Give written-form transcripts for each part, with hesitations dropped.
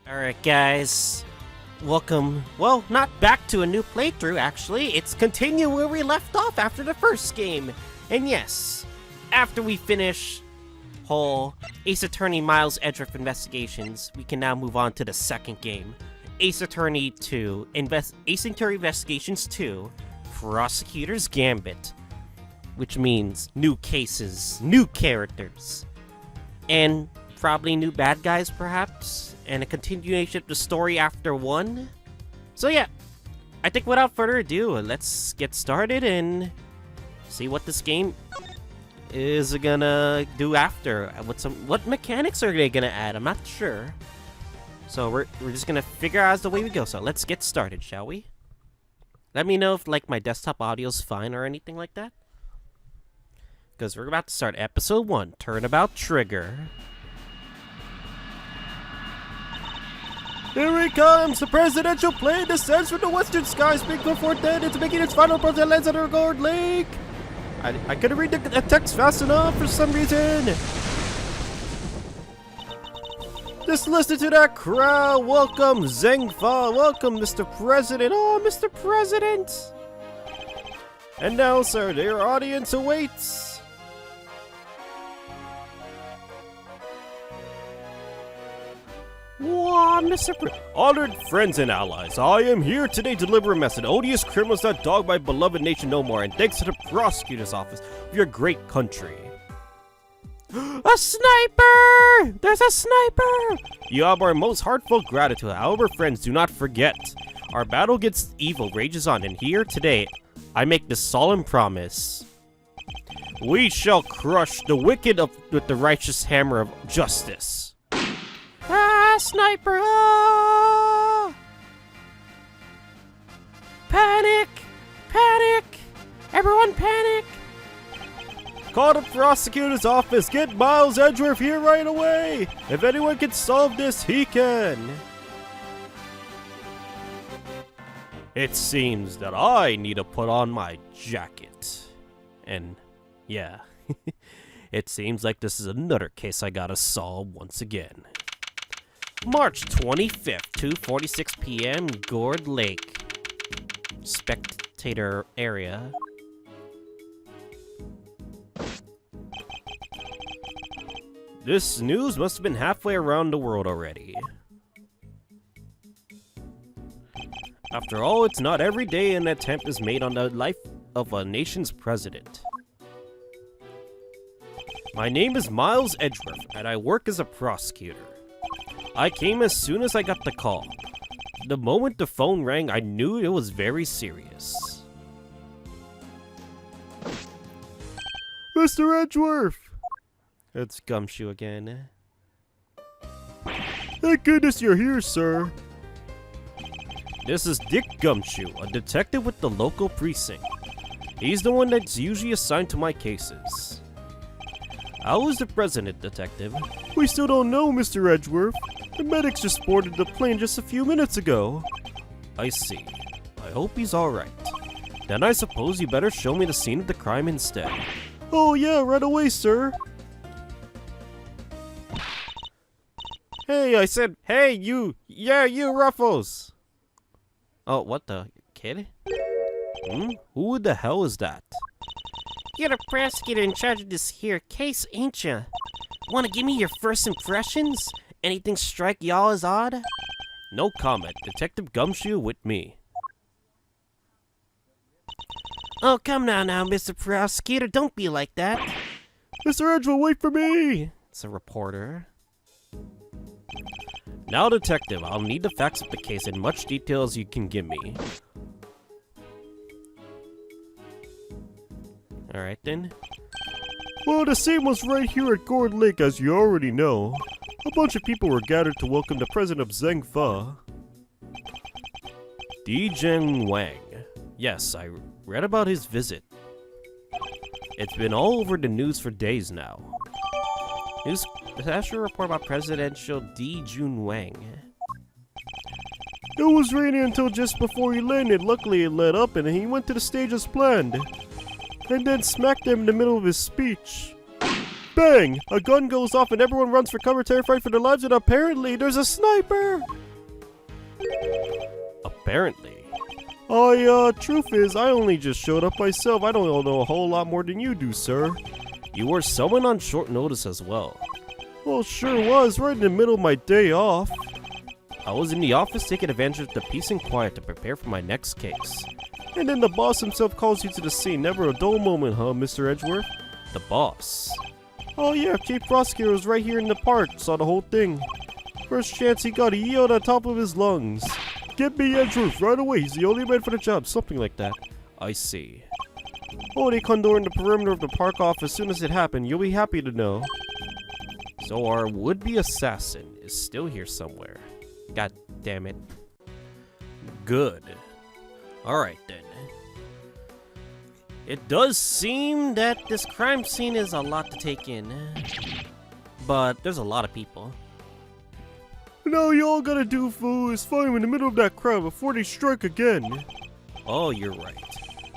Alright guys, welcome, well, not back to a new playthrough actually, it's continue where we left off after the first game. And yes, after we finish whole Ace Attorney Miles Edgeworth investigations, we can now move on to the second game. Ace Attorney 2, Ace Attorney Investigations 2, Prosecutor's Gambit. Which means new cases, new characters, and probably new bad guys perhaps, and a continuation of the story after 1. So yeah, I think without further ado, let's get started and see what this game is gonna do after. What mechanics are they gonna add? I'm not sure. So we're just gonna figure out as the way we go. So let's get started, shall we? Let me know if like my desktop audio's fine or anything like that. Because we're about to start episode 1, Turnabout Trigger. Here he comes! The presidential plane descends from the western skies, Big 410. It's making its final approach that lands on the Gold Lake. I couldn't read the text fast enough for some reason. Just listen to that crowd. Welcome, Zheng Fa. Welcome, Mr. President. Oh, Mr. President. And now, sir, their audience awaits. Wow, Mr. Honored friends and allies, I am here today to deliver a message. Odious criminals that dog my beloved nation no more, and thanks to the prosecutor's office of your great country. A sniper! There's a sniper! You have our most heartfelt gratitude. However, friends, do not forget. Our battle against evil rages on, and here today, I make this solemn promise. We shall crush the wicked with the righteous hammer of justice. Ah, sniper! Ah! Panic! Panic! Everyone panic! Call the prosecutor's office! Get Miles Edgeworth here right away! If anyone can solve this, he can! It seems that I need to put on my jacket. And, yeah. It seems like this is another case I gotta solve once again. March 25th, 2:46 p.m., Gourd Lake. Spectator area. This news must have been halfway around the world already. After all, it's not every day an attempt is made on the life of a nation's president. My name is Miles Edgeworth, and I work as a prosecutor. I came as soon as I got the call. The moment the phone rang, I knew it was very serious. Mr. Edgeworth! It's Gumshoe again. Thank goodness you're here, sir. This is Dick Gumshoe, a detective with the local precinct. He's the one that's usually assigned to my cases. How is the president, detective? We still don't know, Mr. Edgeworth. The medics just boarded the plane just a few minutes ago. I see. I hope he's alright. Then I suppose you better show me the scene of the crime instead. Oh yeah, right away, sir. Hey, I said, hey, you. Yeah, you, Ruffles. Oh, what the? Kid? Who the hell is that? You're the prosecutor in charge of this here case, ain't ya? Wanna give me your first impressions? Anything strike y'all as odd? No comment. Detective Gumshoe with me. Oh, come now, Mr. Prosecutor. Don't be like that. Mr. Edgeworth, wait for me! It's a reporter. Now, detective, I'll need the facts of the case in much detail as you can give me. Alright then. Well, the scene was right here at Gourd Lake, as you already know. A bunch of people were gathered to welcome the president of Zheng Fa. Zheng Wang. Yes, I read about his visit. It's been all over the news for days now. His special report about presidential Zheng Wang. It was raining until just before he landed. Luckily it let up and he went to the stage as planned. And then smacked them in the middle of his speech. Bang! A gun goes off and everyone runs for cover, terrified for their lives, and apparently there's a sniper! Apparently. Truth is, I only just showed up myself. I don't know a whole lot more than you do, sir. You were summoned on short notice as well. Well, sure was, right in the middle of my day off. I was in the office taking advantage of the peace and quiet to prepare for my next case. And then the boss himself calls you to the scene. Never a dull moment, huh, Mr. Edgeworth? The boss? Oh yeah, Chief Prosecutor was right here in the park, saw the whole thing. First chance he got, he yelled on top of his lungs. Get me Edgeworth right away, he's the only man for the job, something like that. I see. Oh, they condor in the perimeter of the park off as soon as it happened, you'll be happy to know. So our would-be assassin is still here somewhere. God damn it. Good. Alright then. It does seem that this crime scene is a lot to take in. But there's a lot of people. Now you all gotta do, fool, is find him in the middle of that crowd before they strike again. Oh, you're right.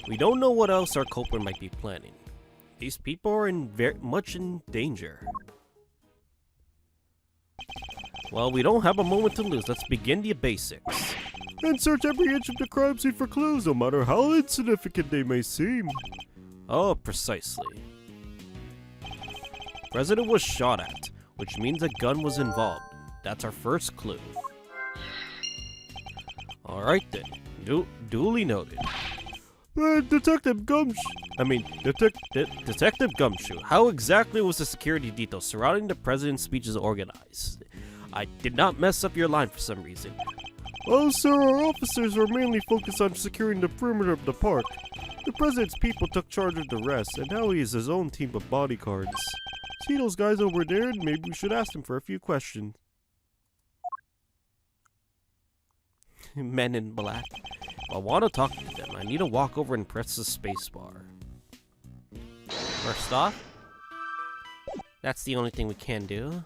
We don't know what else our culprit might be planning. These people are very much in danger. Well, we don't have a moment to lose. Let's begin the basics. And search every inch of the crime scene for clues, no matter how insignificant they may seem. Oh, precisely. President was shot at, which means a gun was involved. That's our first clue. Alright then. Duly noted. Detective Gumshoe, how exactly was the security detail surrounding the president's speeches organized? I did not mess up your line for some reason. Well, sir, our officers were mainly focused on securing the perimeter of the park. The president's people took charge of the rest, and now he has his own team of bodyguards. See those guys over there? Maybe we should ask them for a few questions. Men in black. If I want to talk to them, I need to walk over and press the spacebar. First off, that's the only thing we can do.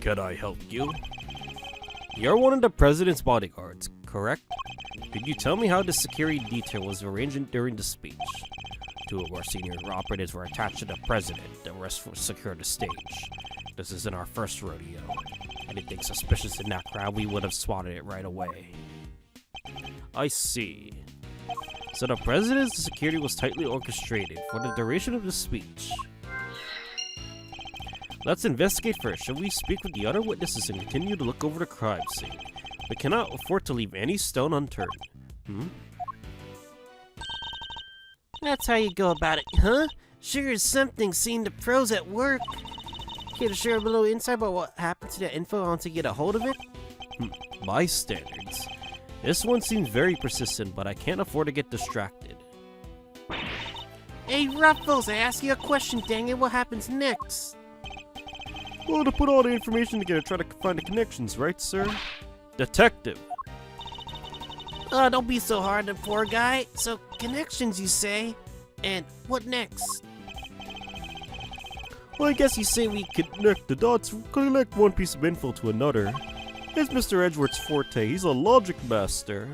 Can I help you? You're one of the president's bodyguards, correct? Could you tell me how the security detail was arranged during the speech? Two of our senior operatives were attached to the president, the rest were secure the stage. This isn't our first rodeo. Anything suspicious in that crowd, we would have spotted it right away. I see. So the president's security was tightly orchestrated for the duration of the speech. Let's investigate first. Shall we speak with the other witnesses and continue to look over the crime scene? We cannot afford to leave any stone unturned. That's how you go about it, huh? Sure is something seeing the pros at work. Care to share a little insight about what happened to that info once you get a hold of it? My standards. This one seems very persistent, but I can't afford to get distracted. Hey Ruffles, I asked you a question, dang it, what happens next? Well, to put all the information together, try to find the connections, right, sir? Detective! Oh, don't be so hard on poor guy. So, connections, you say? And what next? Well, I guess you say we connect the dots, connect one piece of info to another. It's Mr. Edgeworth's forte, he's a logic master.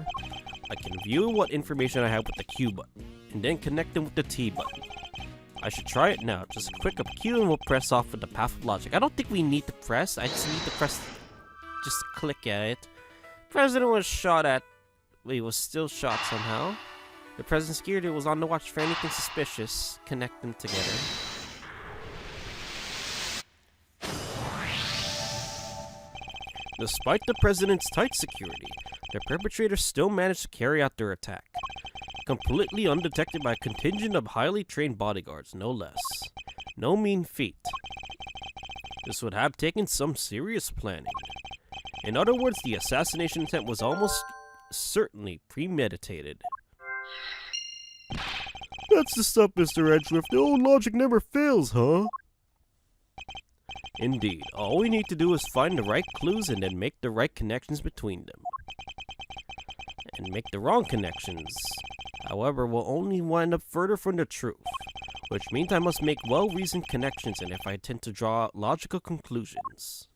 I can view what information I have with the Q button, and then connect them with the T button. I should try it now, just click up Q and we'll press off with the path of logic. I don't think we need to press, I just need to press, just click at it. President was shot at, he was still shot somehow. The president's security was on the watch for anything suspicious. Connect them together. Despite the president's tight security, the perpetrators still managed to carry out their attack. Completely undetected by a contingent of highly trained bodyguards, no less. No mean feat. This would have taken some serious planning. In other words, the assassination attempt was almost certainly premeditated. That's the stuff, Mr. Edgeworth. The old logic never fails, huh? Indeed. All we need to do is find the right clues and then make the right connections between them. And make the wrong connections, however, will only wind up further from the truth. Which means I must make well-reasoned connections and if I intend to draw logical conclusions.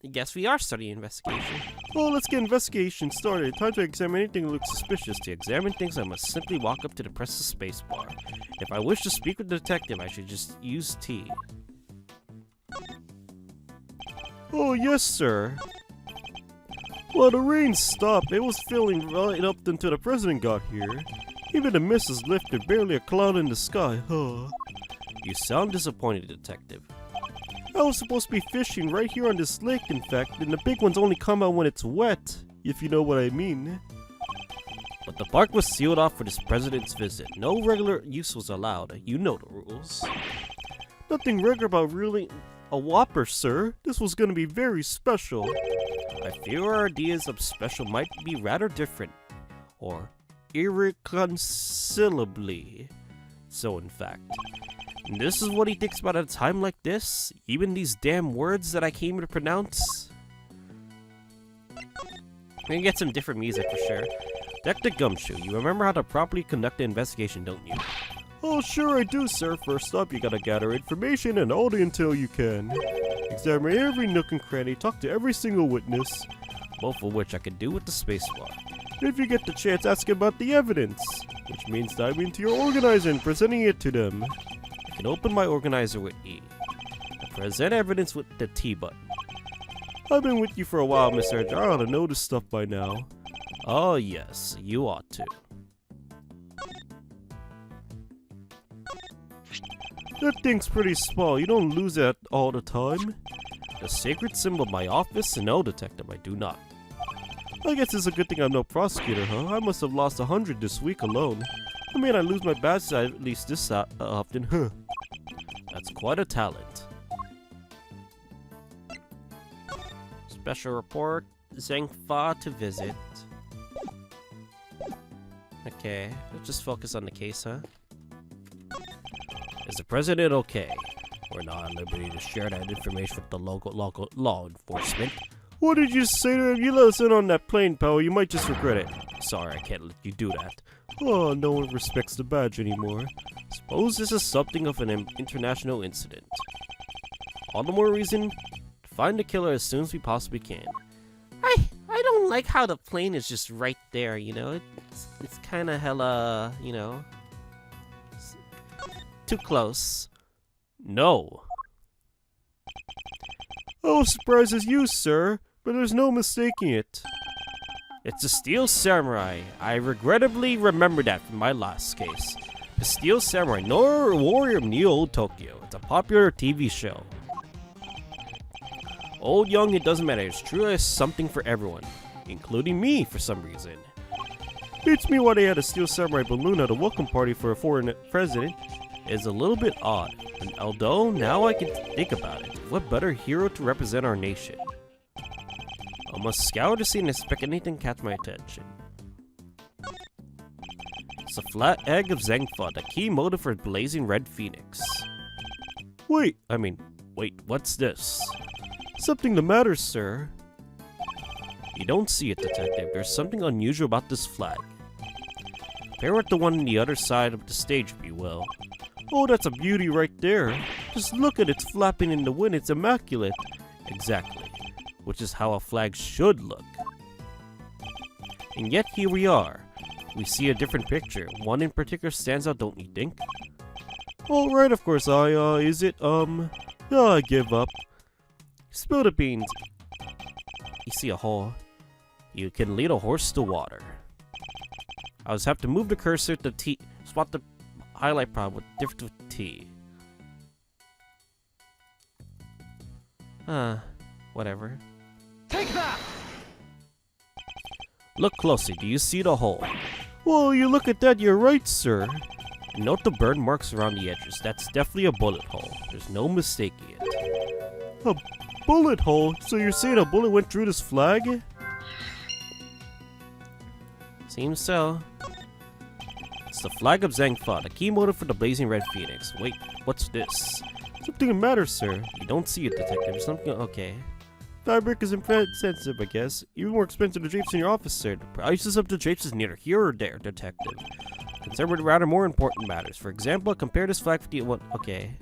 I guess we are studying investigation. Well, let's get investigation started. Time to examine anything that looks suspicious. To examine things, I must simply walk up to the press the spacebar. If I wish to speak with the detective, I should just use T. Oh, yes, sir. Well, the rain stopped. It was filling right up until the president got here. Even the mist is lifted, barely a cloud in the sky, huh? You sound disappointed, detective. I was supposed to be fishing right here on this lake, in fact, and the big ones only come out when it's wet, if you know what I mean. But the park was sealed off for this president's visit. No regular use was allowed. You know the rules. Nothing regular about reeling a whopper, sir. This was gonna be very special. I fear our ideas of special might be rather different. Or irreconcilably so, in fact. And this is what he thinks about at a time like this? Even these damn words that I came to pronounce? We can get some different music for sure. Dick Gumshoe, you remember how to properly conduct an investigation, don't you? Oh, sure I do, sir. First up, you gotta gather information and all the intel you can. Examine every nook and cranny, talk to every single witness. Both of which I could do with the spacebar. If you get the chance, ask about the evidence, which means diving into your organizer and presenting it to them. I can open my organizer with E. I present evidence with the T button. I've been with you for a while, Mr. Edge. I ought to know this stuff by now. Oh yes, you ought to. That thing's pretty small. You don't lose that all the time. The sacred symbol of my office? No, detective, I do not. I guess it's a good thing I'm no prosecutor, huh? I must have lost 100 this week alone. I mean, I lose my badge at least this often, huh? That's quite a talent. Special report, Zhengfa to visit. Okay, let's just focus on the case, huh? Is the president okay? We're not at liberty to share that information with the local law enforcement. What did you say to him? You let us in on that plane, pal. You might just regret it. Sorry, I can't let you do that. Oh, no one respects the badge anymore. Suppose this is something of an international incident. All the more reason to find the killer as soon as we possibly can. I don't like how the plane is just right there, you know? It's kind of hella, you know, too close. No. Oh, surprised as you, sir, but there's no mistaking it. It's a Steel Samurai. I regrettably remember that from my last case. The Steel Samurai, no warrior of New Old Tokyo. It's a popular TV show. Old, young, it doesn't matter. It's truly something for everyone, including me for some reason. Beats me why they had a Steel Samurai balloon at a welcome party for a foreign president. It's a little bit odd, and although now I can think about it, what better hero to represent our nation? I must scour the scene and expect anything to catch my attention. It's a flat egg of Zhengfa, the key motive for Blazing Red Phoenix. Wait, what's this? Something the matter, sir. You don't see it, detective. There's something unusual about this flag. Compare it to one on the other side of the stage, if you will. Oh, that's a beauty right there. Just look at it flapping in the wind. It's immaculate. Exactly. Which is how a flag should look. And yet here we are. We see a different picture. One in particular stands out, don't you think? All right, of course. Is it, I give up. Spill the beans. You see a hole. You can lead a horse to water. I just have to move the cursor to T. Spot the highlight problem with different T. Whatever. Take that! Look closely. Do you see the hole? Well, you look at that, you're right, sir. Note the burn marks around the edges. That's definitely a bullet hole. There's no mistaking it. A bullet hole? So you're saying a bullet went through this flag? Seems so. It's the flag of Zhengfa, the key motive for the Blazing Red Phoenix. Wait, what's this? Something the matter, sir. You don't see it, detective. Something. Okay. Fabric is insensitive, I guess. Even more expensive than drapes in your office, sir. The prices of the drapes is neither here or there, detective. Concerned with rather more important matters. For example, compare this flag with the one. Okay.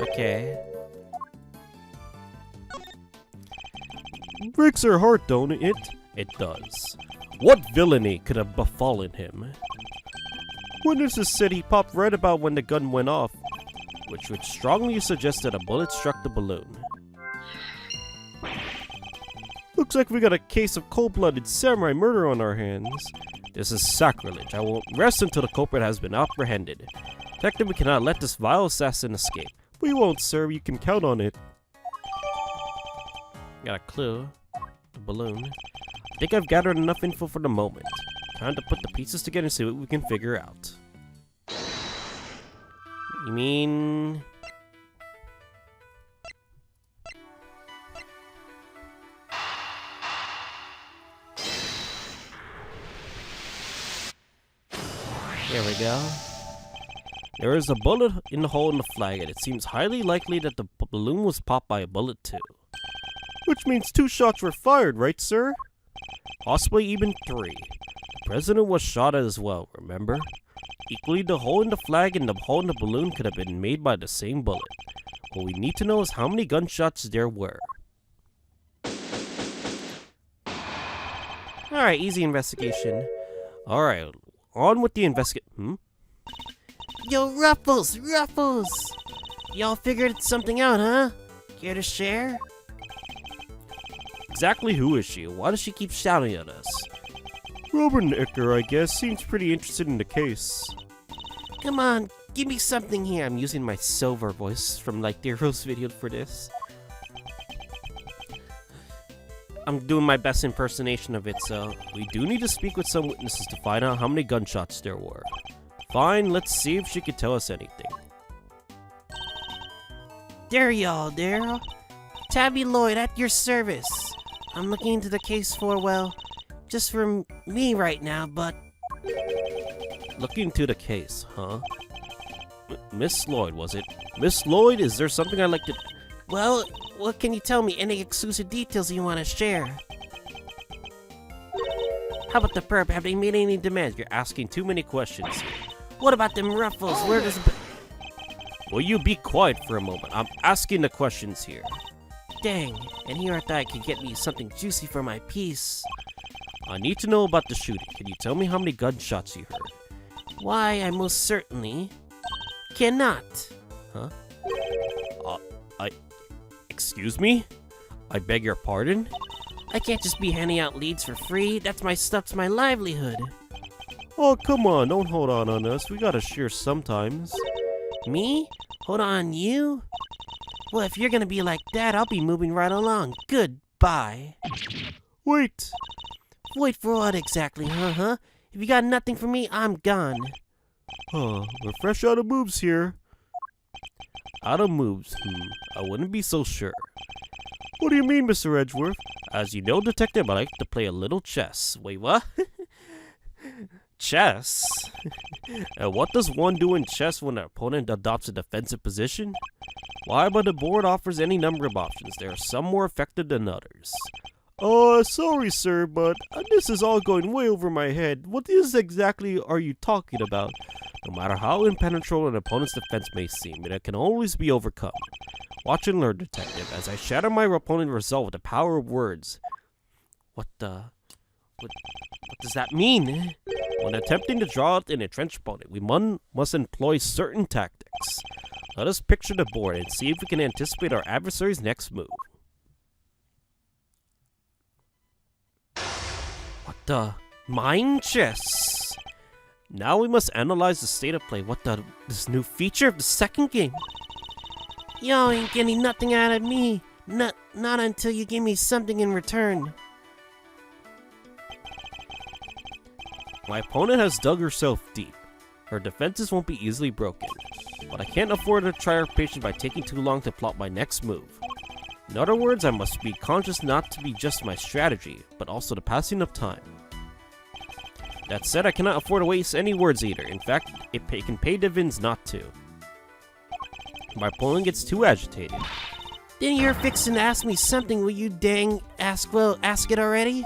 Okay. Breaks her heart, don't it? It does. What villainy could have befallen him? Witnesses said he popped right about when the gun went off. Which would strongly suggest that a bullet struck the balloon. Looks like we got a case of cold-blooded samurai murder on our hands. This is sacrilege. I won't rest until the culprit has been apprehended. Detective, we cannot let this vile assassin escape. We won't, sir. You can count on it. Got a clue. The balloon. I think I've gathered enough info for the moment. Time to put the pieces together and see what we can figure out. You mean... There we go. There is a bullet in the hole in the flag, and it seems highly likely that the balloon was popped by a bullet too. Which means 2 shots were fired, right, sir? Possibly even 3. The president was shot at as well, remember? Equally, the hole in the flag and the hole in the balloon could have been made by the same bullet. What we need to know is how many gunshots there were. Alright, easy investigation. Alright, on with the Yo, Ruffles! Ruffles! Y'all figured something out, huh? Care to share? Exactly who is she? Why does she keep shouting at us? Rubbernecker, I guess, seems pretty interested in the case. Come on, give me something here. I'm using my silver voice from like Dero's video for this. I'm doing my best impersonation of it, so we do need to speak with some witnesses to find out how many gunshots there were. Fine, let's see if she can tell us anything. There y'all, there. Tabby Lloyd at your service. I'm looking into the case for, well, just for me right now, but... Looking into the case, huh? Miss Lloyd, was it? Miss Lloyd, is there something I'd like to... Well, what can you tell me? Any exclusive details you want to share? How about the perp? Have they made any demands? You're asking too many questions here. What about them Ruffles? Where does... Will you be quiet for a moment? I'm asking the questions here. Dang, and here I thought I could get me something juicy for my piece. I need to know about the shooting. Can you tell me how many gunshots you heard? Why, I most certainly cannot. Huh? Excuse me? I beg your pardon? I can't just be handing out leads for free. That's my livelihood. Oh, come on, don't hold on us. We gotta share sometimes. Me? Hold on, you? Well, if you're gonna be like that, I'll be moving right along. Goodbye. Wait! Wait for what exactly, huh? If you got nothing for me, I'm gone. We're fresh out of moves here. Out of moves? I wouldn't be so sure. What do you mean, Mr. Edgeworth? As you know, Detective, I like to play a little chess. Wait, what? Chess? And what does one do in chess when an opponent adopts a defensive position? Why, but the board offers any number of options. There are some more effective than others. Sorry, sir, but this is all going way over my head. What exactly are you talking about? No matter how impenetrable an opponent's defense may seem, it can always be overcome. Watch and learn, Detective, as I shatter my opponent's resolve with the power of words. What does that mean? When attempting to draw out an entrenched opponent, we must employ certain tactics. Let us picture the board and see if we can anticipate our adversary's next move. What the? Mind chess! Now we must analyze the state of play. This new feature of the second game? Y'all ain't getting nothing out of me. Not until you give me something in return. My opponent has dug herself deep. Her defenses won't be easily broken. But I can't afford to try her patience by taking too long to plot my next move. In other words, I must be conscious not to be just my strategy, but also the passing of time. That said, I cannot afford to waste any words either. In fact, it can pay dividends not to. My opponent gets too agitated. Then you're fixing to ask me something, will you dang ask it already?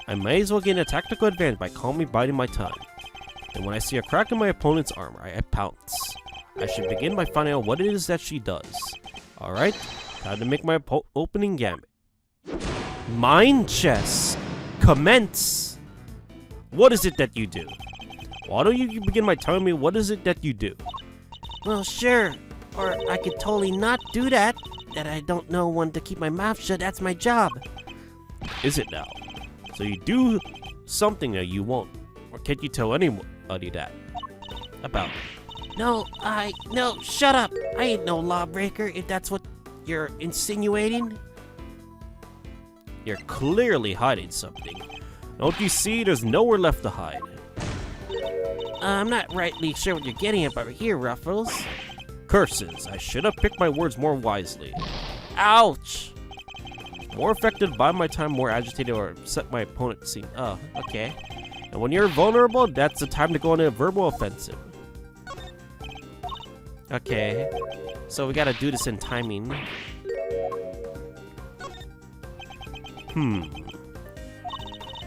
I may as well gain a tactical advantage by calmly biding my time. And when I see a crack in my opponent's armor, I pounce. I should begin by finding out what it is that she does. Alright, time to make my opening gambit. Mind chess. Commence. What is it that you do? Why don't you begin by telling me what is it that you do? Well, sure. Or I could totally not do that. That I don't know when to keep my mouth shut. That's my job. Is it now? So you do something that you won't. Or can't you tell anybody that? About it? No, shut up. I ain't no lawbreaker, if that's what you're insinuating. You're clearly hiding something. Don't you see there's nowhere left to hide? I'm not rightly sure what you're getting at over here, Ruffles. Curses, I should have picked my words more wisely. Ouch! More affected by my time, more agitated, or upset my opponent seem. Oh, okay. And when you're vulnerable, that's the time to go on a verbal offensive. Okay. So we gotta do this in timing. I'm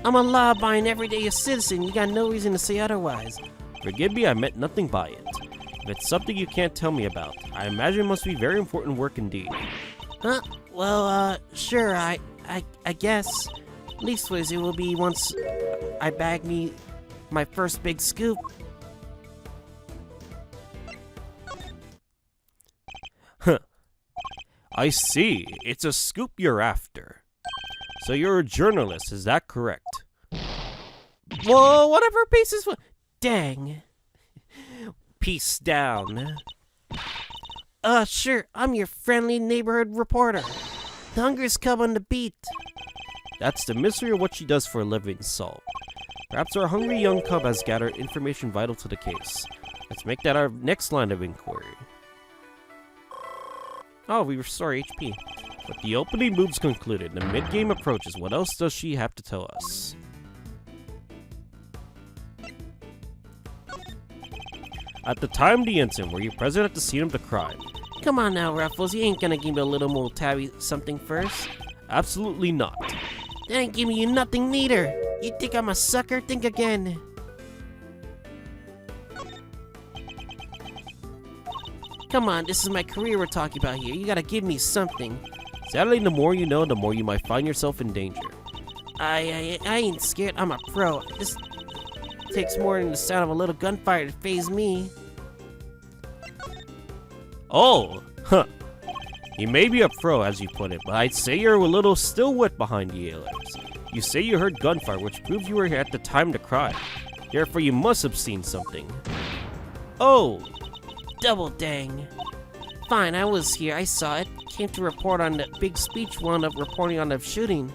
a law-abiding, everyday citizen. You got no reason to say otherwise. Forgive me, I meant nothing by it. If it's something you can't tell me about, I imagine it must be very important work indeed. Huh? Well, sure, I guess. Leastways, it will be once I bag me my first big scoop. Huh. I see. It's a scoop you're after. So you're a journalist, is that correct? Whoa, whatever pieces. Dang. Peace down. Sure, I'm your friendly neighborhood reporter. The hunger's come on the beat. That's the mystery of what she does for a living solved. Perhaps our hungry young cub has gathered information vital to the case. Let's make that our next line of inquiry. Oh, we restore HP. With the opening moves concluded, the mid-game approaches. What else does she have to tell us? At the time of the incident, were you present at the scene of the crime? Come on now, Ruffles. You ain't gonna give me a little more tabby something first? Absolutely not. That ain't giving you nothing neither. You think I'm a sucker? Think again. Come on, this is my career we're talking about here. You gotta give me something. Sadly, the more you know, the more you might find yourself in danger. I ain't scared. I'm a pro. This takes more than the sound of a little gunfire to faze me. Oh, huh. You may be a pro, as you put it, but I'd say you're a little still wet behind the ears. You say you heard gunfire, which proves you were here at the time of the crime. Therefore, you must have seen something. Oh, double dang. Fine, I was here. I saw it. Came to report on the big speech, wound up reporting on the shooting.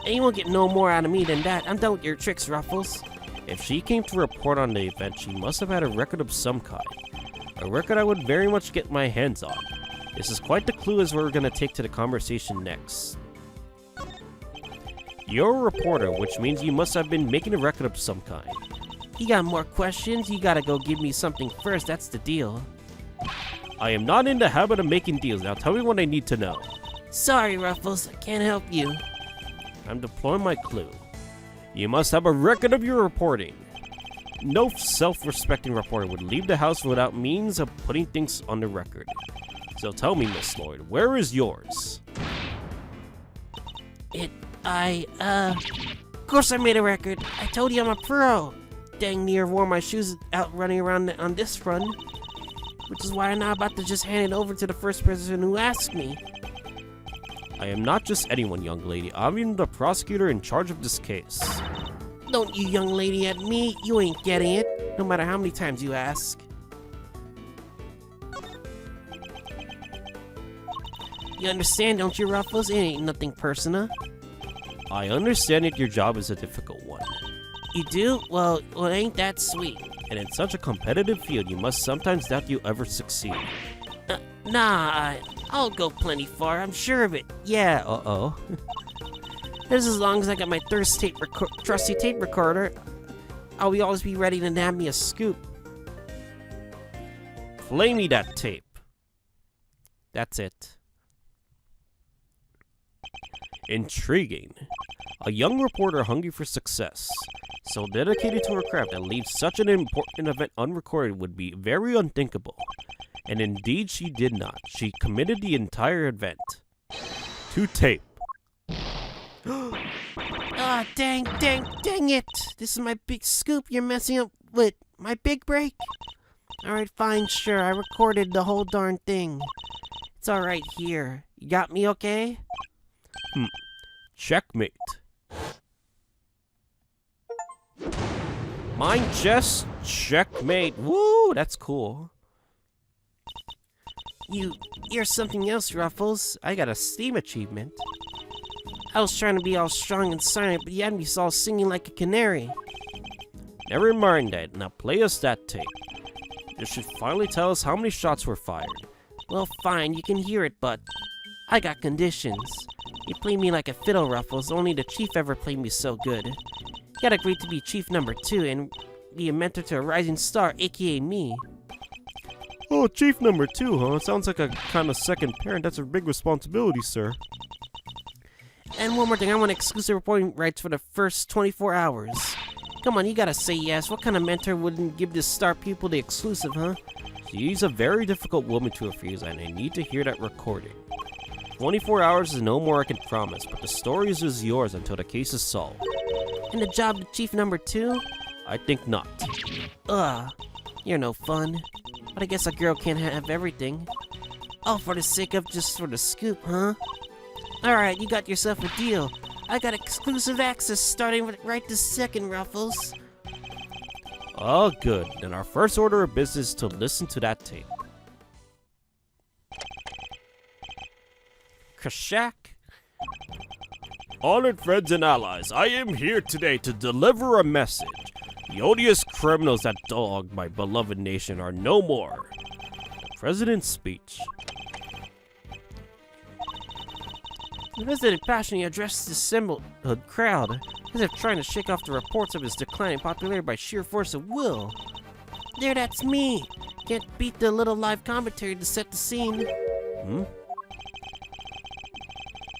And you won't get no more out of me than that. I'm done with your tricks, Ruffles. If she came to report on the event, she must have had a record of some kind. A record I would very much get my hands on. This is quite the clue as we're going to take to the conversation next. You're a reporter, which means you must have been making a record of some kind. You got more questions? You gotta go give me something first, that's the deal. I am not in the habit of making deals. Now tell me what I need to know. Sorry, Ruffles, I can't help you. I'm deploying my clue. You must have a record of your reporting. No self-respecting reporter would leave the house without means of putting things on the record. So tell me, Miss Lloyd, where is yours? Of course I made a record. I told you I'm a pro. Dang near wore my shoes out running around on this run. Which is why I'm not about to just hand it over to the first person who asks me. I am not just anyone, young lady. I'm even the prosecutor in charge of this case. Don't you young lady at me. You ain't getting it, no matter how many times you ask. You understand, don't you, Ruffles? It ain't nothing personal. I understand that your job is a difficult one. You do? Well, ain't that sweet. And in such a competitive field, you must sometimes doubt you'll ever succeed. Nah, I'll go plenty far, I'm sure of it. Yeah, uh-oh. Just as long as I got my trusty tape recorder, I'll always be ready to nab me a scoop. Play me that tape. That's it. Intriguing. A young reporter hungry for success, so dedicated to her craft that leaves such an important event unrecorded would be very unthinkable. And indeed she did not. She committed the entire event to tape. Ah, dang it! This is my big scoop you're messing up with. My big break? Alright, fine, sure. I recorded the whole darn thing. It's alright here. You got me okay? Checkmate. Mine just checkmate. Woo, that's cool. You're something else, Ruffles. I got a Steam achievement. I was trying to be all strong and silent, but you had me all singing like a canary. Never mind that. Now play us that tape. This should finally tell us how many shots were fired. Well, fine, you can hear it, but I got conditions. You play me like a fiddle, Ruffles. Only the chief ever played me so good. You gotta agree to be chief number 2 and be a mentor to a rising star, aka me. Oh, chief number 2, huh? Sounds like a kind of second parent. That's a big responsibility, sir. And one more thing, I want exclusive reporting rights for the first 24 hours. Come on, you gotta say yes. What kind of mentor wouldn't give this star pupil the exclusive, huh? She's a very difficult woman to refuse, and I need to hear that recording. 24 hours is no more I can promise, but the story is yours until the case is solved. And the job to chief number 2? I think not. Ugh, you're no fun. But I guess a girl can't have everything. All for the sake of just for the scoop, huh? Alright, you got yourself a deal. I got exclusive access starting right this second, Ruffles. Oh, good. Then our first order of business is to listen to that tape. Krashak? Honored friends and allies, I am here today to deliver a message. The odious criminals that dogged my beloved nation are no more. The President's speech. The President passionately addressed the assembled crowd, as if trying to shake off the reports of his declining popularity by sheer force of will. There, that's me! Can't beat the little live commentary to set the scene.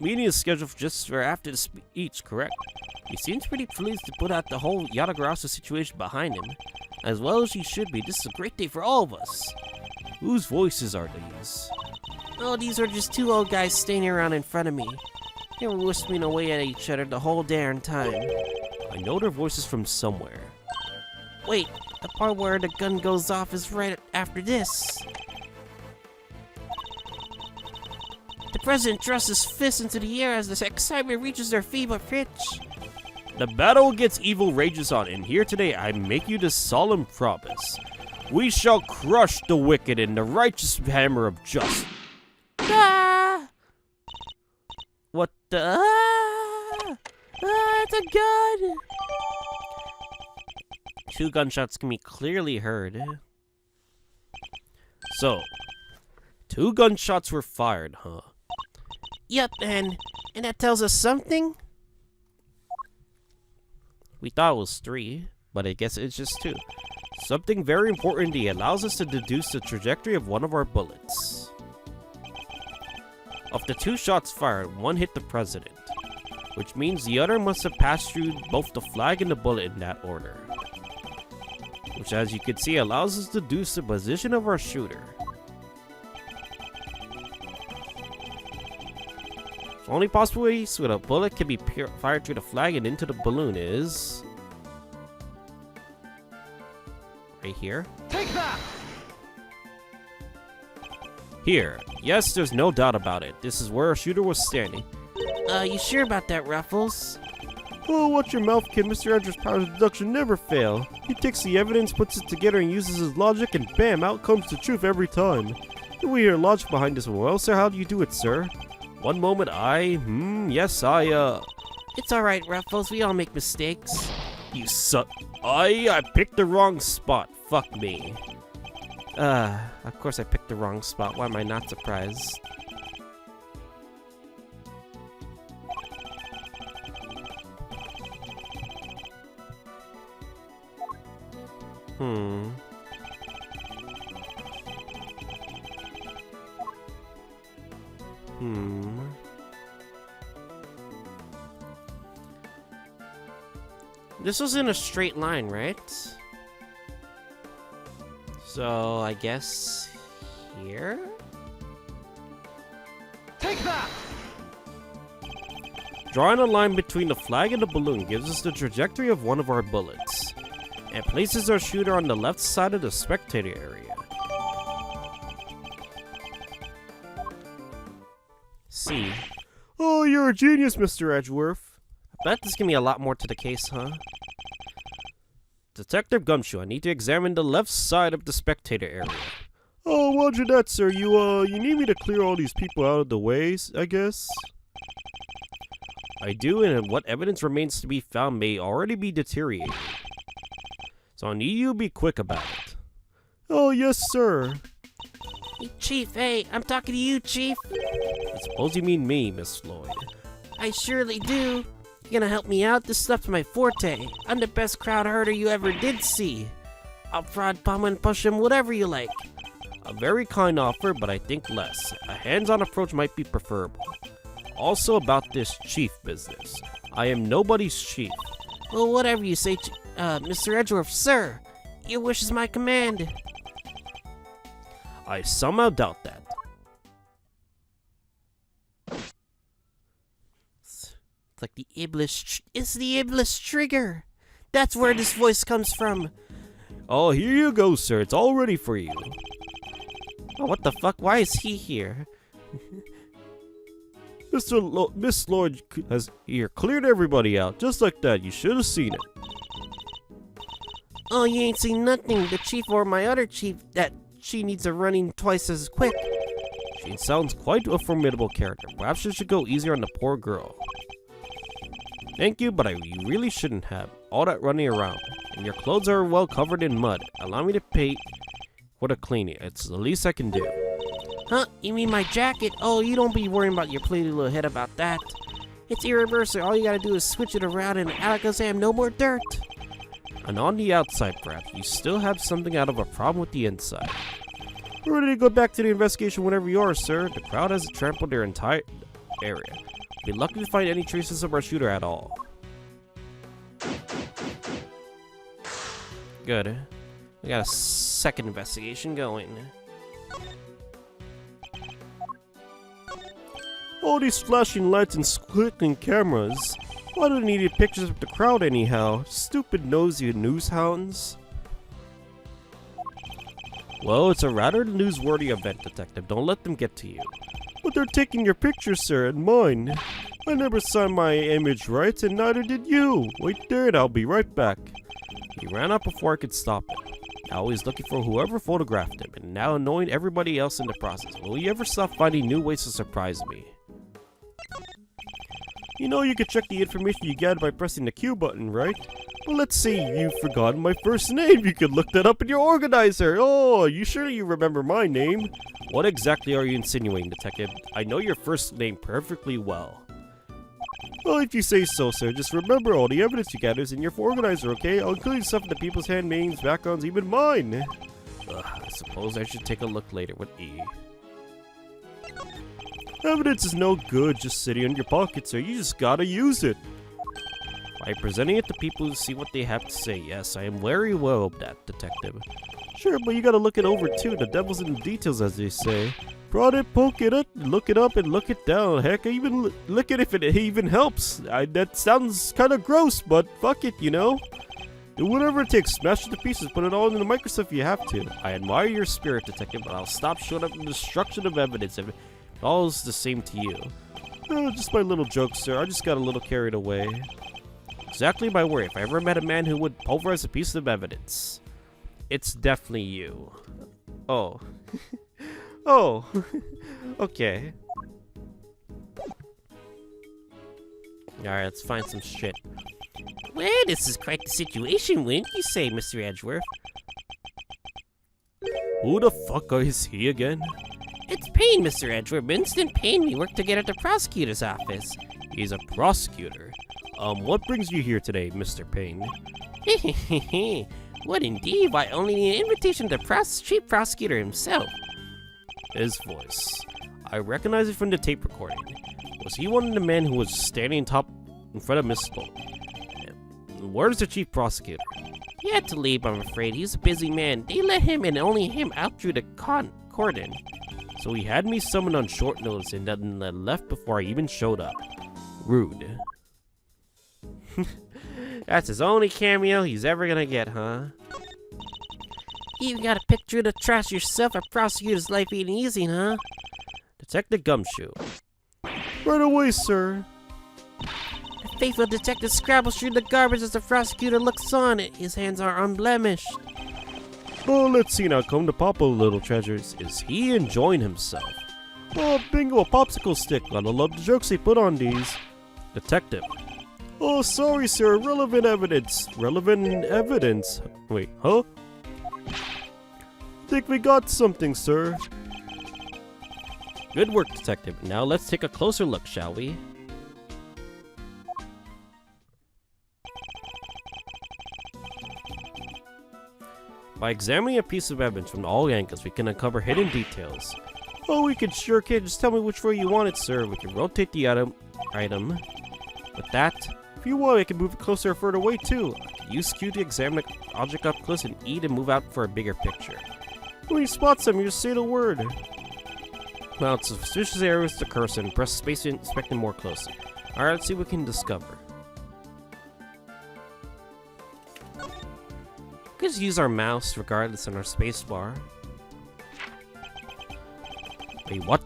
Meeting is scheduled just for after the speech, correct? He seems pretty pleased to put out the whole Yatagarasu situation behind him. As well as he should be. This is a great day for all of us. Whose voices are these? Oh, these are just 2 old guys standing around in front of me. They were whispering away at each other the whole darn time. I know their voices from somewhere. Wait, the part where the gun goes off is right after this. The President thrusts his fist into the air as the excitement reaches their fever pitch. The battle against evil rages on, and here today I make you this solemn promise. We shall crush the wicked in the righteous hammer of justice. Ah! What the? Ah! Ah, it's a gun! 2 gunshots can be clearly heard. So, 2 gunshots were fired, huh? Yep, and that tells us something? We thought it was 3, but I guess it's just 2. Something very important that allows us to deduce the trajectory of one of our bullets. Of the 2 shots fired, 1 hit the President, which means the other must have passed through both the flag and the bullet in that order. Which, as you can see, allows us to deduce the position of our shooter. The only possible ways where a bullet can be fired through the flag and into the balloon is right here. Take that! Here. Yes, there's no doubt about it. This is where our shooter was standing. You sure about that, Ruffles? Oh, watch your mouth, kid. Mr. Edgeworth's powers of deduction never fail. He takes the evidence, puts it together, and uses his logic, and bam, out comes the truth every time. We hear logic behind this one. Well, sir, how do you do it, sir? One moment, yes, It's alright, Ruffles. We all make mistakes. You suck. I picked the wrong spot. Fuck me. Of course I picked the wrong spot. Why am I not surprised? This was in a straight line, right? So, I guess here? Take that! Drawing a line between the flag and the balloon gives us the trajectory of one of our bullets, and places our shooter on the left side of the spectator area. C. Oh, you're a genius, Mr. Edgeworth. I bet this can be a lot more to the case, huh? Detective Gumshoe, I need to examine the left side of the spectator area. Oh, roger that, sir. You need me to clear all these people out of the ways, I guess? I do, and what evidence remains to be found may already be deteriorating. So I need you to be quick about it. Oh, yes, sir. Hey, Chief, hey, I'm talking to you, Chief. I suppose you mean me, Miss Lloyd. I surely do. You gonna help me out? This stuff's my forte. I'm the best crowd herder you ever did see. I'll prod, palm, and push him, whatever you like. A very kind offer, but I think less. A hands-on approach might be preferable. Also about this chief business. I am nobody's chief. Well, whatever you say, Mr. Edgeworth, sir. Your wish is my command. I somehow doubt that. It's like the Iblis. It's the Iblis trigger. That's where this voice comes from. Oh, here you go, sir. It's all ready for you. Oh, what the fuck? Why is he here? Miss Lloyd has here cleared everybody out, just like that. You should have seen it. Oh, you ain't seen nothing. The chief or my other chief, that she needs a running twice as quick. She sounds quite a formidable character. Perhaps you should go easier on the poor girl. Thank you, but you really shouldn't have. All that running around. And your clothes are well covered in mud. Allow me to pay for the cleaning. It's the least I can do. Huh? You mean my jacket? Oh, you don't be worrying about your pretty little head about that. It's irreversible. All you gotta do is switch it around and Alakazam, no more dirt. And on the outside, perhaps, you still have something out of a problem with the inside. We're ready to go back to the investigation whenever you are, sir. The crowd has trampled their entire area. Be lucky to find any traces of our shooter at all. Good. We got a second investigation going. All these flashing lights and clicking cameras. Why do they need pictures of the crowd anyhow? Stupid nosy news hounds. Well, it's a rather newsworthy event, Detective. Don't let them get to you. But they're taking your picture, sir, and mine. I never signed my image rights, and neither did you. Wait there and I'll be right back. He ran out before I could stop him. Now he's looking for whoever photographed him, and now annoying everybody else in the process. Will he ever stop finding new ways to surprise me? You know you can check the information you gathered by pressing the Q button, right? Well, let's say you've forgotten my first name. You could look that up in your organizer. Oh, you sure you remember my name? What exactly are you insinuating, Detective? I know your first name perfectly well. Well, if you say so, sir, just remember all the evidence you gather is in your organizer, okay? I'll include stuff in the people's hand names, backgrounds, even mine. I suppose I should take a look later with E. Evidence is no good just sitting in your pocket, sir. You just gotta use it. By presenting it to people to see what they have to say, yes, I am very well of that, Detective. Sure, but you gotta look it over too. The devil's in the details, as they say. Prod it, poke it, look it up, and look it down. Heck, even lick it if it even helps. That sounds kind of gross, but fuck it, you know? Do whatever it takes. Smash it to pieces. Put it all in the microscope if you have to. I admire your spirit, Detective, but I'll stop short of the destruction of evidence if it all's the same to you. Oh, just my little joke, sir. I just got a little carried away. Exactly my word. If I ever met a man who would pulverize a piece of evidence, it's definitely you. Oh. Oh. Okay. Alright, let's find some shit. Well, this is quite the situation, wouldn't you say, Mr. Edgeworth? Who the fuck is he again? It's Payne, Mr. Edgeworth. Winston Payne. We work together at the prosecutor's office. He's a prosecutor. What brings you here today, Mr. Payne? What indeed? Why, only an invitation to the chief prosecutor himself. His voice. I recognize it from the tape recording. Was he one of the men who was standing in front of Miss Lloyd? Where's the chief prosecutor? He had to leave, I'm afraid. He's a busy man. They let him and only him out through the cordon. So he had me summoned on short notice and then left before I even showed up. Rude. That's his only cameo he's ever gonna get, huh? You even got a picture of the trash yourself. A prosecutor's life ain't easy, huh? Detective Gumshoe. Right away, sir. The faithful detective scrabbles through the garbage as the prosecutor looks on. His hands are unblemished. Oh, let's see now. Come to Papa, little treasures. Is he enjoying himself? Oh, bingo, a popsicle stick. Gotta love the jokes they put on these. Detective. Oh, sorry, sir. Relevant evidence. Relevant evidence. Wait, huh? Think we got something, sir. Good work, Detective. Now let's take a closer look, shall we? By examining a piece of evidence from all angles, we can uncover hidden details. Oh, we could sure kid. Just tell me which way you want it, sir. We can rotate the item. With that, If you want, I can move it closer or further away, too. use Q to examine the object up close and E to move out for a bigger picture. When you spot something, you just say the word. Now it's suspicious areas to cursor and press space to inspect them more closely. Alright, let's see what we can discover. We could use our mouse regardless on our spacebar. Wait, what?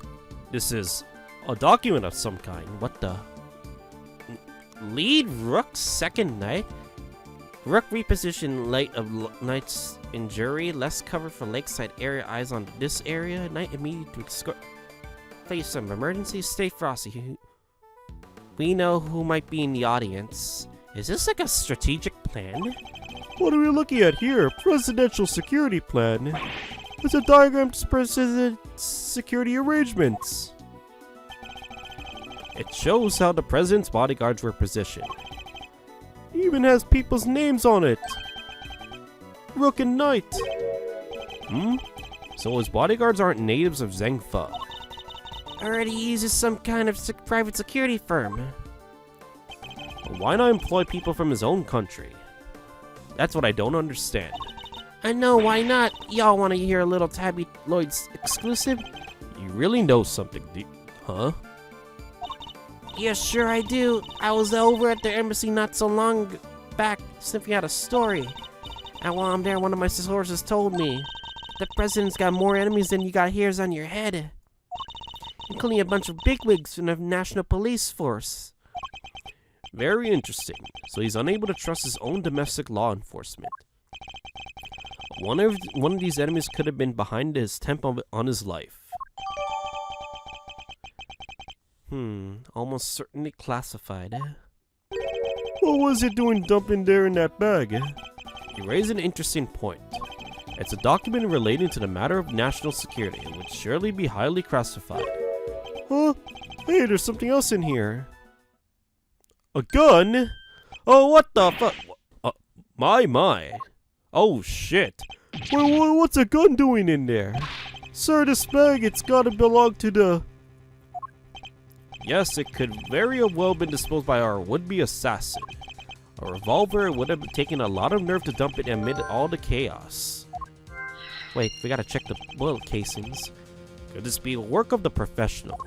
This is a document of some kind. What the? Lead Rook second knight? Rook reposition light of knight's in jury. Less cover for lakeside area. Eyes on this area. Knight immediate to escort. Face some emergency. Stay frosty. We know who might be in the audience. Is this like a strategic plan? What are we looking at here? Presidential security plan. It's a diagram to president security arrangements. It shows how the president's bodyguards were positioned. It even has people's names on it. Rook and Knight. So his bodyguards aren't natives of Zhengfa. Or he uses some kind of private security firm. But why not employ people from his own country? That's what I don't understand. I know, why not? Y'all want to hear a little Tabby Lloyd's exclusive? You really know something, huh? Yeah, sure I do. I was over at the embassy not so long back, sniffing out a story. And while I'm there, one of my sources told me the president's got more enemies than you got hairs on your head, including a bunch of bigwigs from the National Police Force. Very interesting. So he's unable to trust his own domestic law enforcement. One of these enemies could have been behind his attempt on his life. Almost certainly classified. What was it doing dumping there in that bag? You raise an interesting point. It's a document relating to the matter of national security and would surely be highly classified. Huh? Hey, there's something else in here. A gun? Oh, what the fuck? My. Oh, shit. What's a gun doing in there? Sir, this bag, it's gotta belong to the... Yes, it could very well been disposed by our would-be assassin. A revolver would have taken a lot of nerve to dump it amid all the chaos. Wait, we gotta check the bullet casings. Could this be a work of the professional?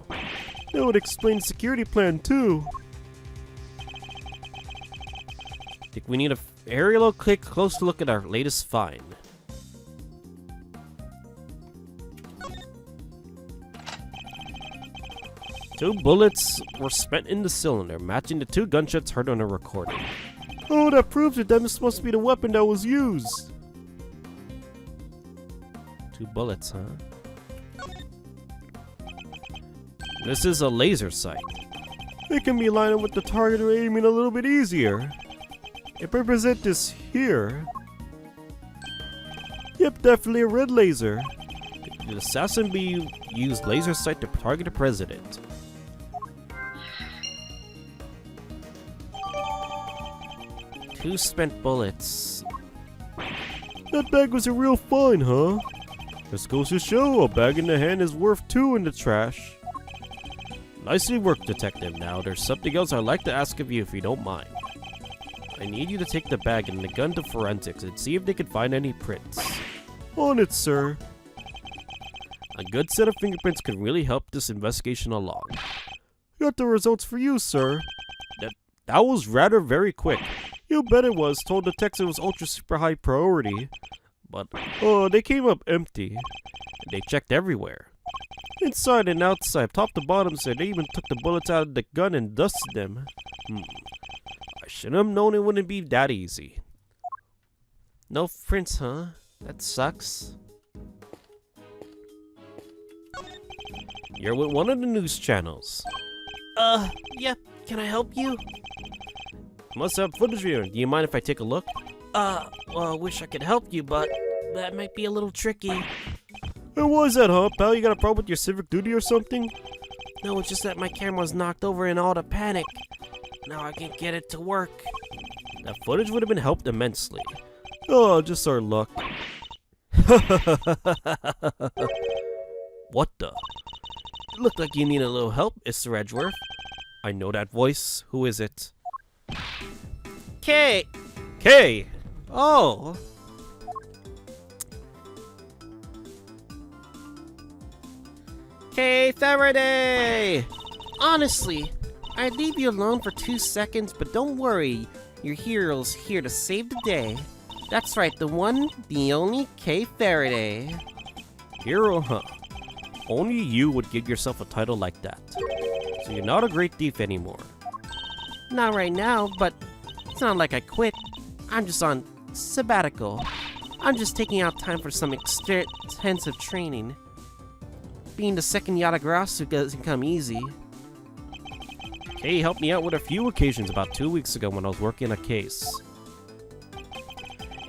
That would explain the security plan, too. Think we need a aerial close look at our latest find. Two bullets were spent in the cylinder, matching the two gunshots heard on the recording. Oh, that proves it. That must be the weapon that was used. Two bullets, huh? This is a laser sight. It can be lined up with the target or aiming a little bit easier. If I present this here... Yep, definitely a red laser. Did the assassin used laser sight to target the president? Two spent bullets. That bag was a real find, huh? This goes to show, a bag in the hand is worth two in the trash. Nicely worked, Detective. Now, there's something else I'd like to ask of you if you don't mind. I need you to take the bag and the gun to forensics and see if they can find any prints. On it, sir. A good set of fingerprints could really help this investigation along. Got the results for you, sir. That was rather very quick. You bet it was. Told the text it was ultra super high priority. But, they came up empty. And they checked everywhere. Inside and outside, top to bottom, said they even took the bullets out of the gun and dusted them. I should have known it wouldn't be that easy. No prints, huh? That sucks. You're with one of the news channels. Yeah, can I help you? Must have footage here. Do you mind if I take a look? Well, I wish I could help you, but that might be a little tricky. Hey, what is that, huh, pal? You got a problem with your civic duty or something? No, it's just that my camera was knocked over in all the panic. Now I can't get it to work. That footage would have been helped immensely. Oh, just our luck. What the? Looked like you need a little help, Mr. Edgeworth. I know that voice. Who is it? Kay! Kay! Oh! Kay Faraday! Honestly, I'd leave you alone for 2 seconds, but don't worry. Your hero's here to save the day. That's right, the one, the only Kay Faraday. Hero, huh? Only you would give yourself a title like that. So you're not a great thief anymore. Not right now, but it's not like I quit. I'm just on sabbatical. I'm just taking out time for some extensive training. Being the second Yatagrasu doesn't come easy. Kay helped me out with a few occasions about 2 weeks ago when I was working a case.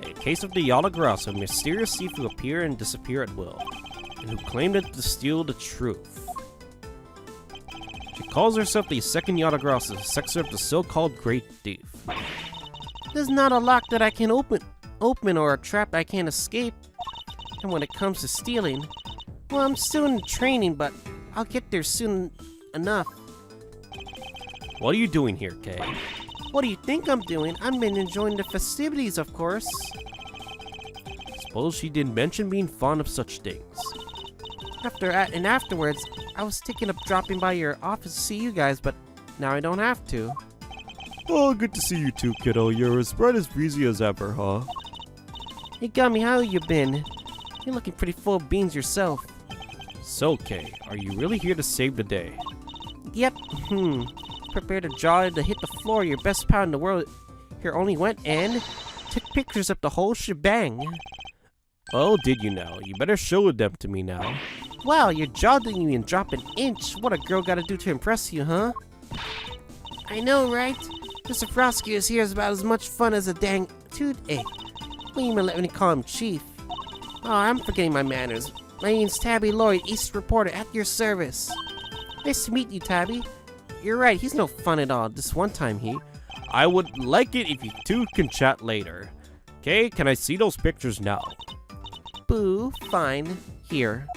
A case of the Yatagrasu, a mysterious thief who appear and disappear at will, and who claimed to steal the truth. She calls herself the second Yatagrasu, the successor of the so-called Great Thief. There's not a lock that I can open or a trap I can't escape. And when it comes to stealing, well, I'm still in training, but I'll get there soon enough. What are you doing here, Kay? What do you think I'm doing? I've been enjoying the festivities, of course. Suppose she didn't mention being fond of such things. Afterwards, I was thinking of dropping by your office to see you guys, but now I don't have to. Oh, good to see you too, kiddo. You're as bright as breezy as ever, huh? Hey, Gummy, how you been? You're looking pretty full of beans yourself. So, Kay, are you really here to save the day? Yep. Prepare to jaw to hit the floor. Your best pal in the world here only went and took pictures of the whole shebang. Oh, did you now? You better show them to me now. Wow, your jaw didn't even drop an inch. What a girl gotta do to impress you, huh? I know, right? Mr. Prosecutor here is about as much fun as a dang toothache. Well, you may let me call him Chief. Oh, I'm forgetting my manners. My name's Tabby Lloyd, East Reporter, at your service. Nice to meet you, Tabby. You're right, he's no fun at all. This one time I would like it if you two can chat later. Okay, can I see those pictures now? Boo, fine. Here.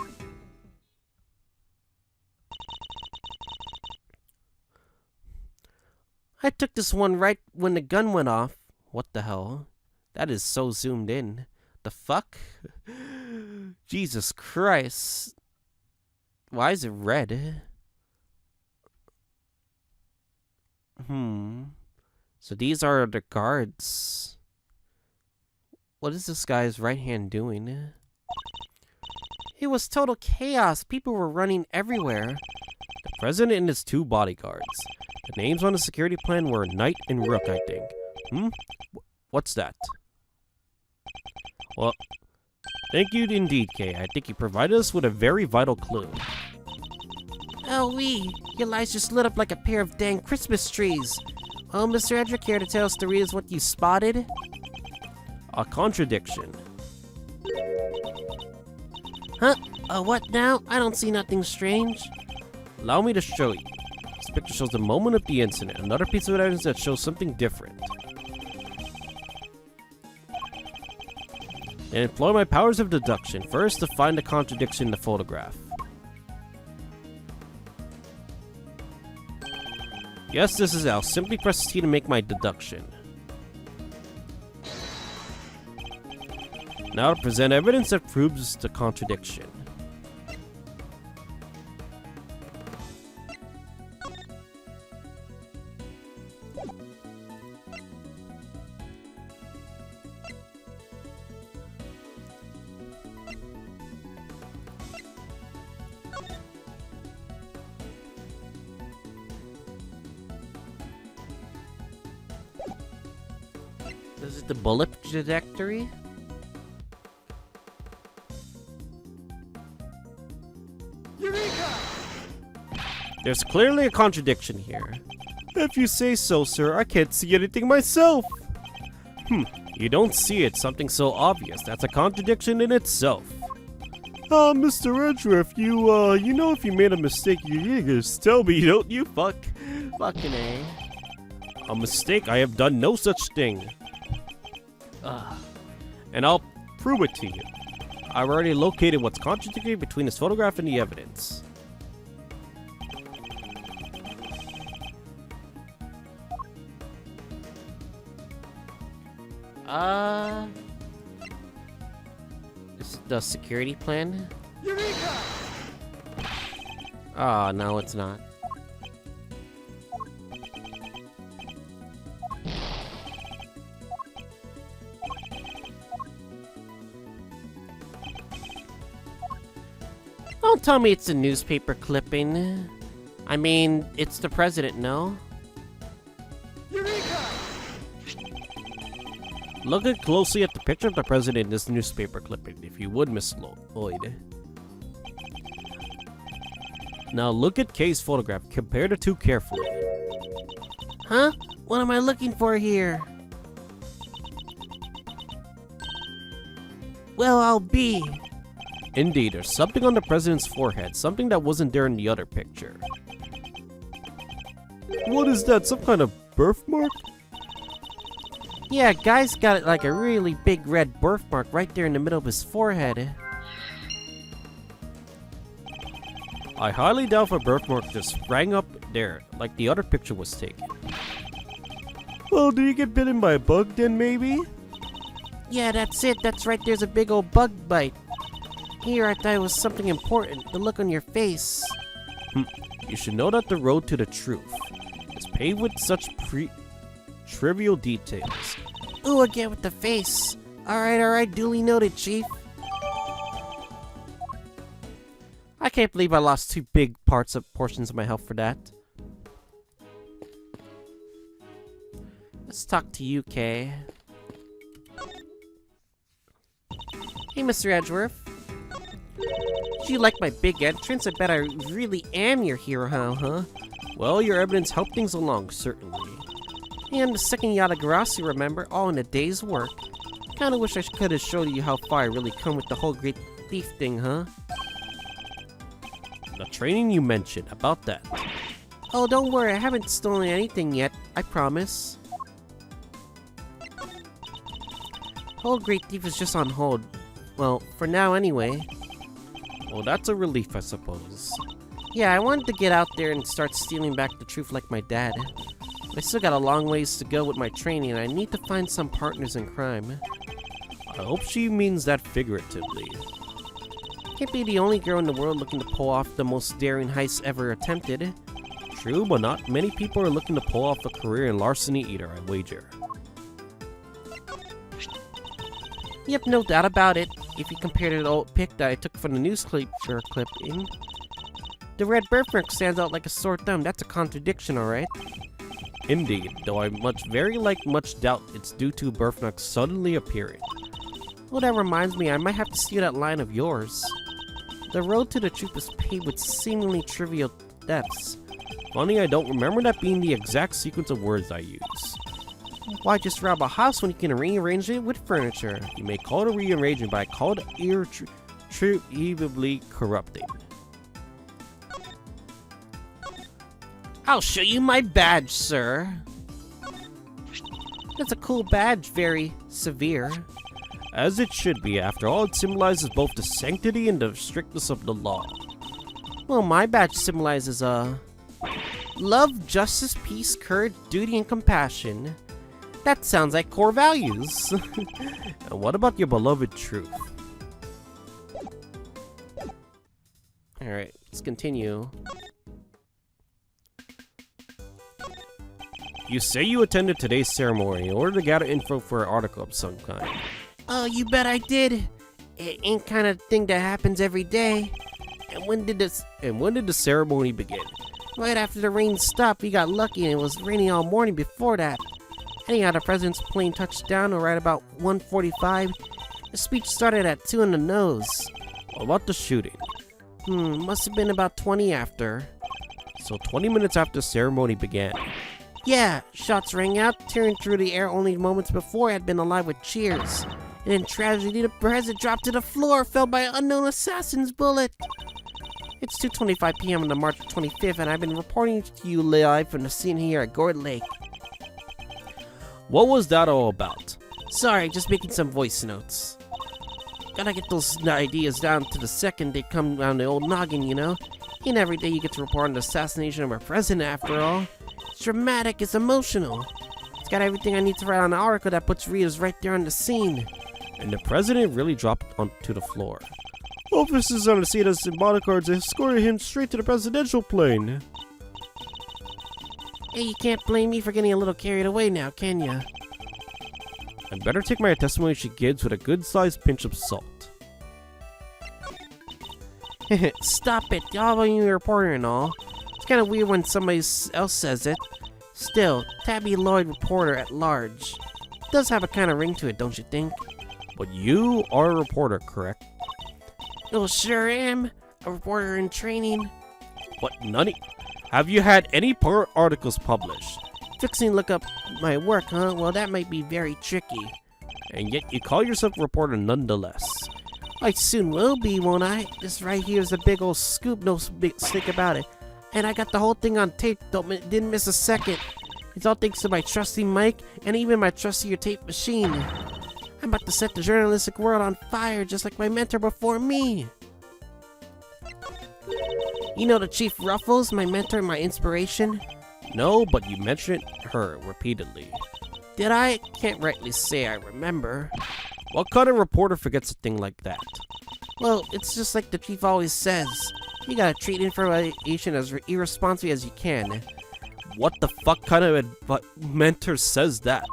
I took this one right when the gun went off. What the hell? That is so zoomed in. The fuck? Jesus Christ. Why is it red? So these are the guards. What is this guy's right hand doing? It was total chaos. People were running everywhere. The president and his 2 bodyguards. The names on the security plan were Knight and Rook, I think. What's that? Well, thank you indeed, Kay. I think you provided us with a very vital clue. Oh, your lights just lit up like a pair of dang Christmas trees. Oh, Mr. Edric, care to tell us to read us what you spotted? A contradiction. Huh? What now? I don't see nothing strange. Allow me to show you. This picture shows the moment of the incident. Another piece of evidence that shows something different. And employ my powers of deduction. First, to find the contradiction in the photograph. Yes, this is Al. Simply press T to make my deduction. Now to present evidence that proves the contradiction. Is it the bullet trajectory? There's clearly a contradiction here. If you say so, sir, I can't see anything myself. You don't see it, something so obvious. That's a contradiction in itself. Mr. Edgeworth, you know if you made a mistake, you just tell me, don't you? Fucking A. A mistake? I have done no such thing. And I'll prove it to you. I've already located what's contradictory between this photograph and the evidence. This is the security plan? Eureka! Oh, no, it's not. Don't tell me it's a newspaper clipping. I mean, it's the president, no? Look closely at the picture of the president in this newspaper clipping, if you would, Miss Lloyd. Now look at Kay's photograph. Compare the two carefully. Huh? What am I looking for here? Well, I'll be. Indeed, there's something on the president's forehead, something that wasn't there in the other picture. What is that? Some kind of birthmark? Yeah, guy's got like a really big red birthmark right there in the middle of his forehead. I highly doubt if a birthmark just sprang up there, like the other picture was taken. Well, did you get bitten by a bug then, maybe? Yeah, that's it. That's right. There's a big old bug bite. Here, I thought it was something important. The look on your face. You should know that the road to the truth is paved with such trivial details. Ooh, again with the face. Alright, duly noted, Chief. I can't believe I lost two big portions of my health for that. Let's talk to you, Kay. Hey, Mr. Edgeworth. Did you like my big entrance? I bet I really am your hero, huh? Well, your evidence helped things along, certainly. And the second Yadagarasi, remember? All in a day's work. Kinda wish I could have showed you how far I really come with the whole great thief thing, huh? The training you mentioned, about that. Oh, don't worry, I haven't stolen anything yet, I promise. Whole great thief is just on hold. Well, for now anyway. Well, that's a relief, I suppose. Yeah, I wanted to get out there and start stealing back the truth like my dad. But I still got a long ways to go with my training, and I need to find some partners in crime. I hope she means that figuratively. Can't be the only girl in the world looking to pull off the most daring heist ever attempted. True, but not many people are looking to pull off a career in larceny either, I wager. Yep, no doubt about it. If you compare to the old pic that I took from the newspaper clipping, the red birthmark stands out like a sore thumb. That's a contradiction, alright? Indeed, though I very much doubt it's due to birthmarks suddenly appearing. Well, that reminds me, I might have to steal that line of yours. The road to the truth is paved with seemingly trivial deaths. Funny, I don't remember that being the exact sequence of words I use. Why just rob a house when you can rearrange it with furniture? You may call it a rearrangement, but I call it irretrievably corrupting. I'll show you my badge, sir. That's a cool badge, very severe. As it should be, after all, it symbolizes both the sanctity and the strictness of the law. Well, my badge symbolizes, love, justice, peace, courage, duty, and compassion. That sounds like core values. And what about your beloved truth? Alright, let's continue. You say you attended today's ceremony in order to gather info for an article of some kind. Oh, you bet I did. It ain't kind of thing that happens every day. And when did the ceremony begin? Right after the rain stopped. We got lucky and it was raining all morning before that. Anyhow, the president's plane touched down right about 1:45. The speech started at 2 in the nose. What about the shooting? Must have been about 20 after. So 20 minutes after the ceremony began. Yeah, shots rang out, tearing through the air only moments before had been alive with cheers. And in tragedy, the president dropped to the floor, fell by an unknown assassin's bullet. It's 2:25 p.m. on the March 25th, and I've been reporting to you live from the scene here at Gourd Lake. What was that all about? Sorry, just making some voice notes. Gotta get those ideas down to the second they come down the old noggin, you know? And every day you get to report on the assassination of our president, after all. It's dramatic, it's emotional. It's got everything I need to write on an article that puts readers right there on the scene. And the president really dropped onto the floor. Officers on the scene as bodyguards escorted him straight to the presidential plane. Hey, you can't blame me for getting a little carried away now, can ya? I better take my testimony she gives with a good-sized pinch of salt. Stop it, y'all are you a reporter and all. It's kind of weird when somebody else says it. Still, tabloid reporter at large. It does have a kind of ring to it, don't you think? But you are a reporter, correct? Oh, sure am. A reporter in training. What, nutty? Have you had any articles published? Fixing to look up my work, huh? Well, that might be very tricky. And yet you call yourself a reporter nonetheless. I soon will be, won't I? This right here is a big old scoop, no big stick about it. And I got the whole thing on tape, didn't miss a second. It's all thanks to my trusty mic and even my trustier tape machine. I'm about to set the journalistic world on fire just like my mentor before me. You know the Chief Ruffles, my mentor and my inspiration? No, but you mentioned her repeatedly. Did I? Can't rightly say I remember. What kind of reporter forgets a thing like that? Well, it's just like the chief always says. You gotta treat information as irresponsibly as you can. What the fuck kind of mentor says that?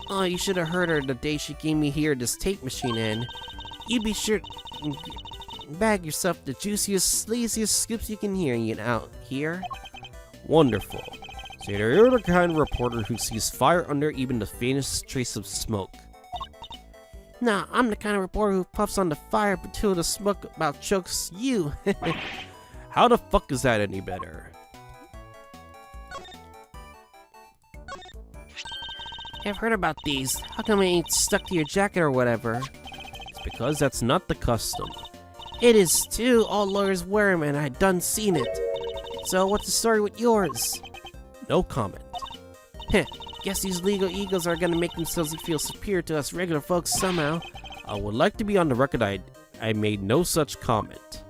Oh, you should have heard her the day she gave me here this tape machine in. You be sure to bag yourself the juiciest, sleaziest scoops you can hear out here. Wonderful. So you're the kind of reporter who sees fire under even the faintest trace of smoke. Nah, I'm the kind of reporter who puffs on the fire until the smoke about chokes you. How the fuck is that any better? I've heard about these. How come it ain't stuck to your jacket or whatever? It's because that's not the custom. It is too. All lawyers wear 'em and I done seen it. So what's the story with yours? No comment. Heh, guess these legal egos are gonna make themselves feel superior to us regular folks somehow. I would like to be on the record I made no such comment.